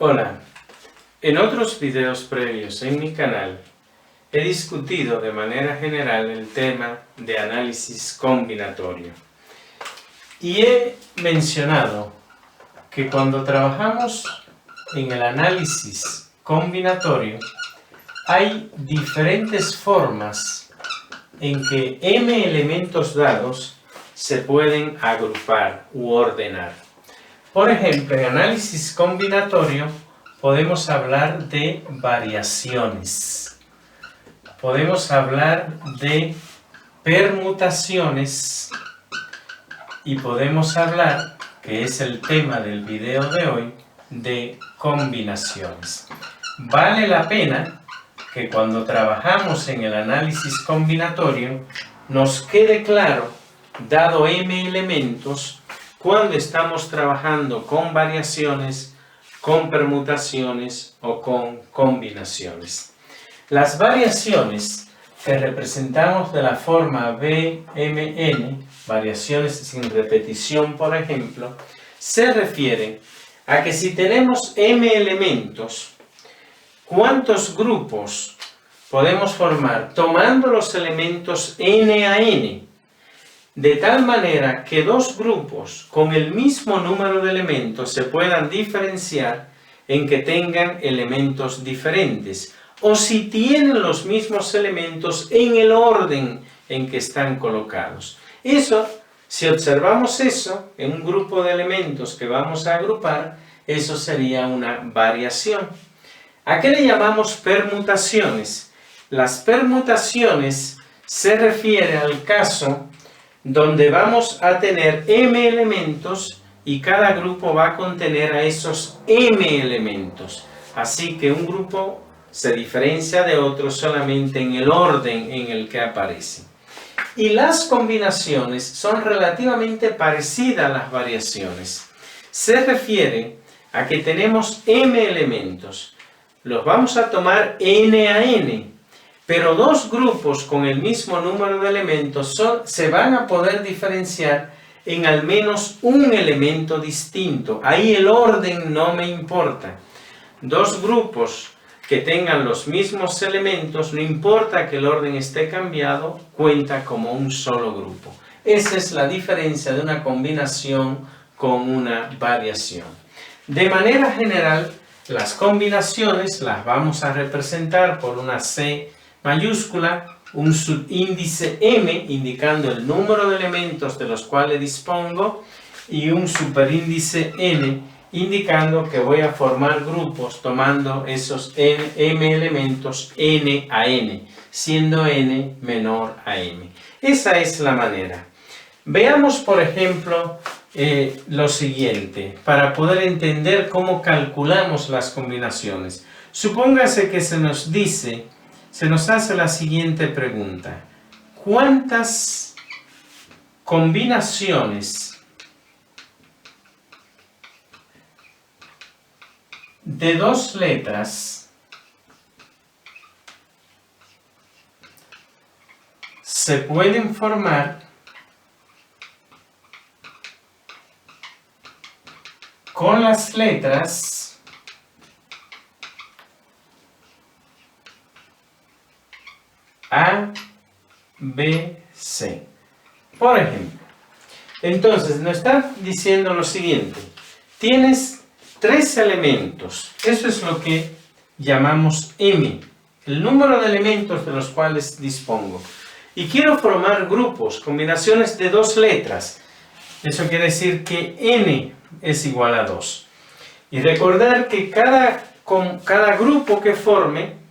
Hola, en otros videos previos en mi canal he discutido de manera general el tema de análisis combinatorio y he mencionado que cuando trabajamos en el análisis combinatorio hay diferentes formas en que m elementos dados se pueden agrupar u ordenar. Por ejemplo, en análisis combinatorio podemos hablar de variaciones, podemos hablar de permutaciones y podemos hablar, que es el tema del video de hoy, de combinaciones. Vale la pena que cuando trabajamos en el análisis combinatorio nos quede claro, dado m elementos, cuando estamos trabajando con variaciones, con permutaciones o con combinaciones. Las variaciones que representamos de la forma BMN, variaciones sin repetición por ejemplo, se refieren a que si tenemos m elementos, ¿cuántos grupos podemos formar tomando los elementos n a n? De tal manera que dos grupos con el mismo número de elementos se puedan diferenciar en que tengan elementos diferentes, o si tienen los mismos elementos en el orden en que están colocados. Eso, si observamos eso en un grupo de elementos que vamos a agrupar, eso sería una variación. ¿A qué le llamamos permutaciones? Las permutaciones se refiere al caso donde vamos a tener m elementos y cada grupo va a contener a esos m elementos. Así que un grupo se diferencia de otro solamente en el orden en el que aparece. Y las combinaciones son relativamente parecidas a las variaciones. Se refiere a que tenemos m elementos. Los vamos a tomar n a n. Pero dos grupos con el mismo número de elementos se van a poder diferenciar en al menos un elemento distinto. Ahí el orden no me importa. Dos grupos que tengan los mismos elementos, no importa que el orden esté cambiado, cuenta como un solo grupo. Esa es la diferencia de una combinación con una variación. De manera general, las combinaciones las vamos a representar por una C mayúscula, un subíndice m indicando el número de elementos de los cuales dispongo y un superíndice n indicando que voy a formar grupos tomando esos m elementos n a n, siendo n menor a m. Esa es la manera. Veamos por ejemplo lo siguiente para poder entender cómo calculamos las combinaciones. Supóngase que se nos hace la siguiente pregunta: ¿cuántas combinaciones de dos letras se pueden formar con las letras A, B, C? Por ejemplo, entonces nos está diciendo lo siguiente: tienes tres elementos, eso es lo que llamamos m, el número de elementos de los cuales dispongo, y quiero formar grupos, combinaciones de dos letras. Eso quiere decir que n es igual a 2. Y recordar que cada grupo que forme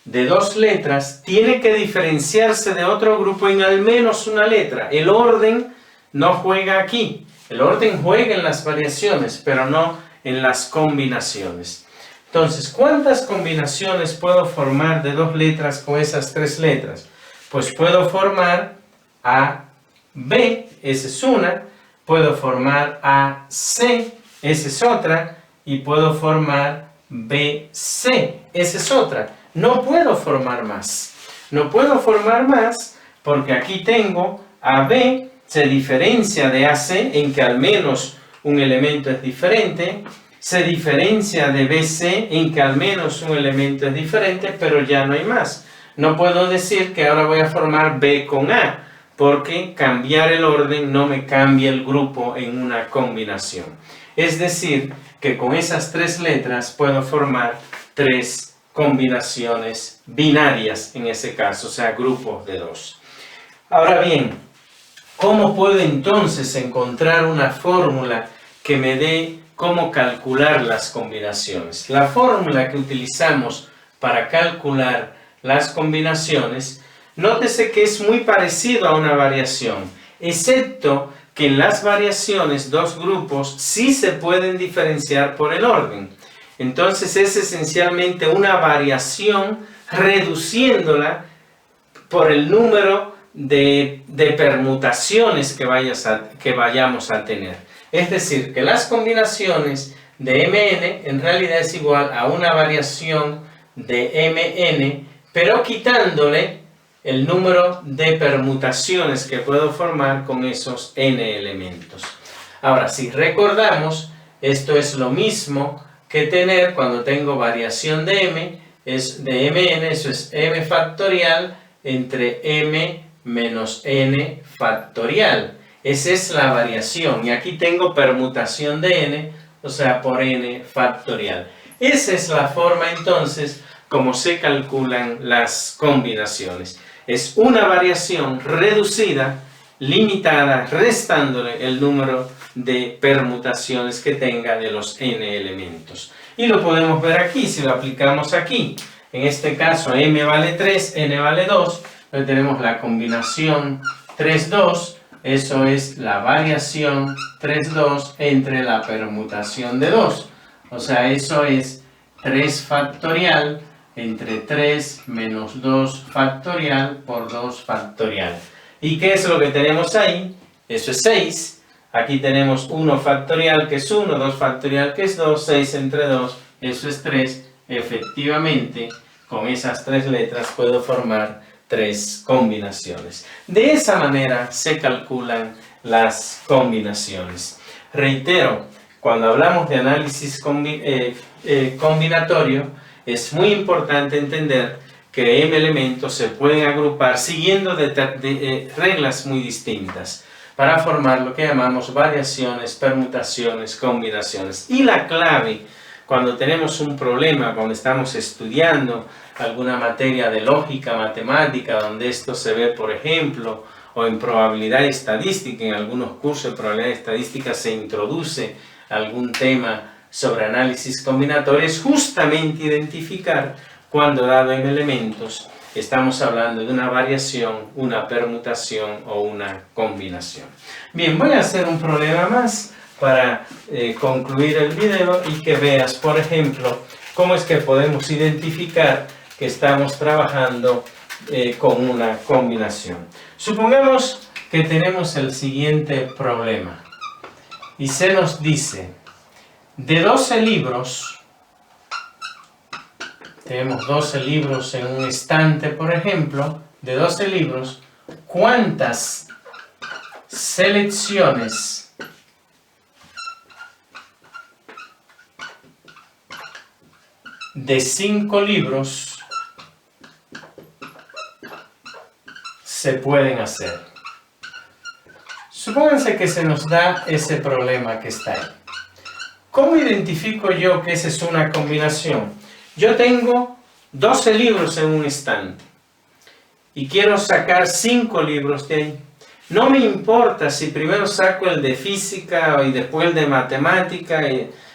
de dos letras tiene que diferenciarse de otro grupo en al menos una letra. El orden no juega aquí. El orden juega en las variaciones, pero no en las combinaciones. Entonces, ¿cuántas combinaciones puedo formar de dos letras con esas tres letras? Pues puedo formar A, B, esa es una. Puedo formar A, C, esa es otra. Y puedo formar B, C, esa es otra. No puedo formar más. No puedo formar más porque aquí tengo AB, se diferencia de AC en que al menos un elemento es diferente. Se diferencia de BC en que al menos un elemento es diferente, pero ya no hay más. No puedo decir que ahora voy a formar B con A, porque cambiar el orden no me cambia el grupo en una combinación. Es decir, que con esas 3 letras puedo formar 3 combinaciones binarias en ese caso, o sea, grupos de 2. Ahora bien, ¿cómo puedo entonces encontrar una fórmula que me dé cómo calcular las combinaciones? La fórmula que utilizamos para calcular las combinaciones, nótese que es muy parecido a una variación, excepto que en las variaciones 2 grupos sí se pueden diferenciar por el orden. Entonces es esencialmente una variación reduciéndola por el número de permutaciones que vayamos a tener. Es decir, que las combinaciones de Mn en realidad es igual a una variación de Mn, pero quitándole el número de permutaciones que puedo formar con esos n elementos. Ahora, si recordamos, esto es lo mismo que tener cuando tengo variación de m, es de Mn, eso es m factorial entre m menos n factorial. Esa es la variación. Y aquí tengo permutación de n, o sea, por n factorial. Esa es la forma, entonces, como se calculan las combinaciones. Es una variación reducida, limitada, restándole el número de permutaciones que tenga de los n elementos. Y lo podemos ver aquí, si lo aplicamos aquí. En este caso, m vale 3, n vale 2. Entonces tenemos la combinación 3, 2. Eso es la variación 3, 2 entre la permutación de 2. O sea, eso es 3 factorial entre 3 menos 2 factorial por 2 factorial. ¿Y qué es lo que tenemos ahí? Eso es 6. Aquí tenemos 1 factorial que es 1, 2 factorial que es 2, 6 entre 2, eso es 3. Efectivamente, con esas 3 letras puedo formar 3 combinaciones. De esa manera se calculan las combinaciones. Reitero, cuando hablamos de análisis combinatorio, es muy importante entender que m elementos se pueden agrupar siguiendo reglas muy distintas para formar lo que llamamos variaciones, permutaciones, combinaciones. Y la clave, cuando tenemos un problema, cuando estamos estudiando alguna materia de lógica matemática, donde esto se ve, por ejemplo, o en probabilidad estadística, en algunos cursos de probabilidad estadística se introduce algún tema sobre análisis combinatorio, es justamente identificar cuando dado en elementos estamos hablando de una variación, una permutación o una combinación. Bien, voy a hacer un problema más para concluir el video y que veas, por ejemplo, cómo es que podemos identificar que estamos trabajando con una combinación. Supongamos que tenemos el siguiente problema y se nos dice, de 12 libros, tenemos 12 libros en un estante, por ejemplo, de 12 libros, ¿cuántas selecciones de 5 libros se pueden hacer? Supónganse que se nos da ese problema que está ahí. ¿Cómo identifico yo que esa es una combinación? Yo tengo 12 libros en un estante y quiero sacar 5 libros de ahí. No me importa si primero saco el de física y después el de matemática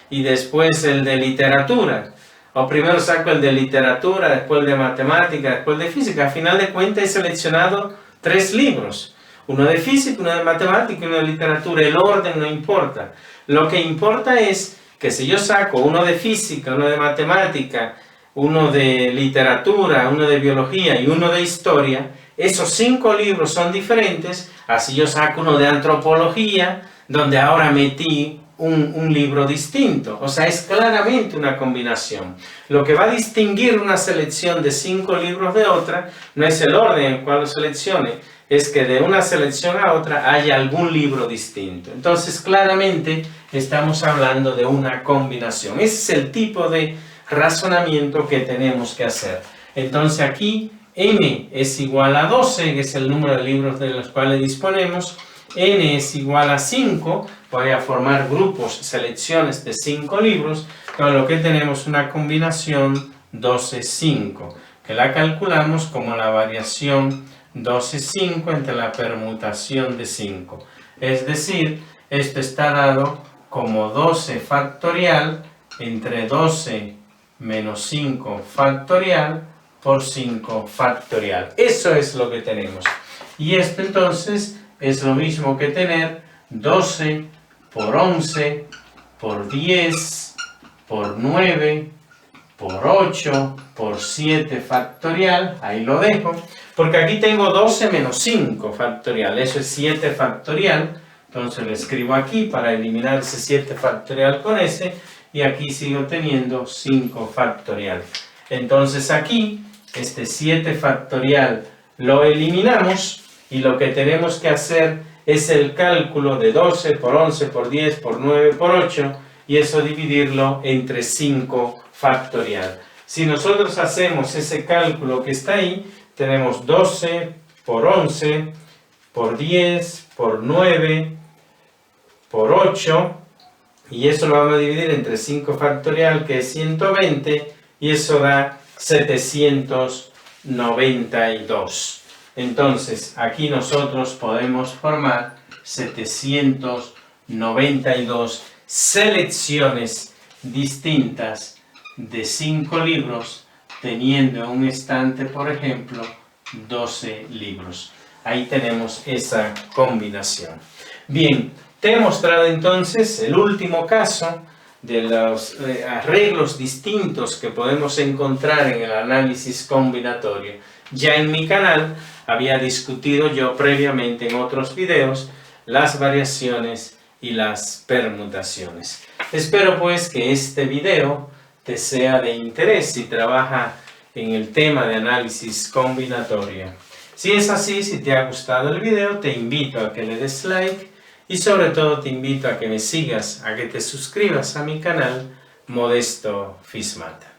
y después el de literatura. O primero saco el de literatura, después el de matemática, después el de física. Al final de cuentas he seleccionado 3 libros. Uno de física, uno de matemática y uno de literatura. El orden no importa. Lo que importa es que si yo saco uno de física, uno de matemática, uno de literatura, uno de biología y uno de historia, esos 5 libros son diferentes. Así yo saco uno de antropología, donde ahora metí un libro distinto. O sea, es claramente una combinación. Lo que va a distinguir una selección de 5 libros de otra no es el orden en el cual lo seleccione, es que de una selección a otra haya algún libro distinto. Entonces, claramente estamos hablando de una combinación. Ese es el tipo de razonamiento que tenemos que hacer. Entonces aquí m es igual a 12, que es el número de libros de los cuales disponemos. N es igual a 5, voy a formar grupos, selecciones de 5 libros, con lo que tenemos una combinación 12-5, que la calculamos como la variación 12-5 entre la permutación de 5. Es decir, esto está dado como 12 factorial entre 12 menos 5 factorial por 5 factorial. Eso es lo que tenemos. Y esto entonces es lo mismo que tener 12 por 11 por 10 por 9 por 8 por 7 factorial. Ahí lo dejo. Porque aquí tengo 12 menos 5 factorial. Eso es 7 factorial. Entonces lo escribo aquí para eliminar ese 7 factorial con ese. Y aquí sigo teniendo 5 factorial. Entonces aquí, este 7 factorial lo eliminamos. Y lo que tenemos que hacer es el cálculo de 12 por 11 por 10 por 9 por 8. Y eso dividirlo entre 5 factorial. Si nosotros hacemos ese cálculo que está ahí, tenemos 12 por 11 por 10 por 9 por 8. Y eso lo vamos a dividir entre 5 factorial, que es 120. Y eso da 792. Entonces, aquí nosotros podemos formar 792 selecciones distintas de 5 libros, teniendo en un estante, por ejemplo, 12 libros. Ahí tenemos esa combinación. Bien, te he mostrado entonces el último caso de los arreglos distintos que podemos encontrar en el análisis combinatorio. Ya en mi canal había discutido yo previamente en otros videos las variaciones y las permutaciones. Espero pues que este video te sea de interés si trabaja en el tema de análisis combinatorio. Si es así, si te ha gustado el video, te invito a que le des like y sobre todo te invito a que me sigas, a que te suscribas a mi canal Modesto Fismat.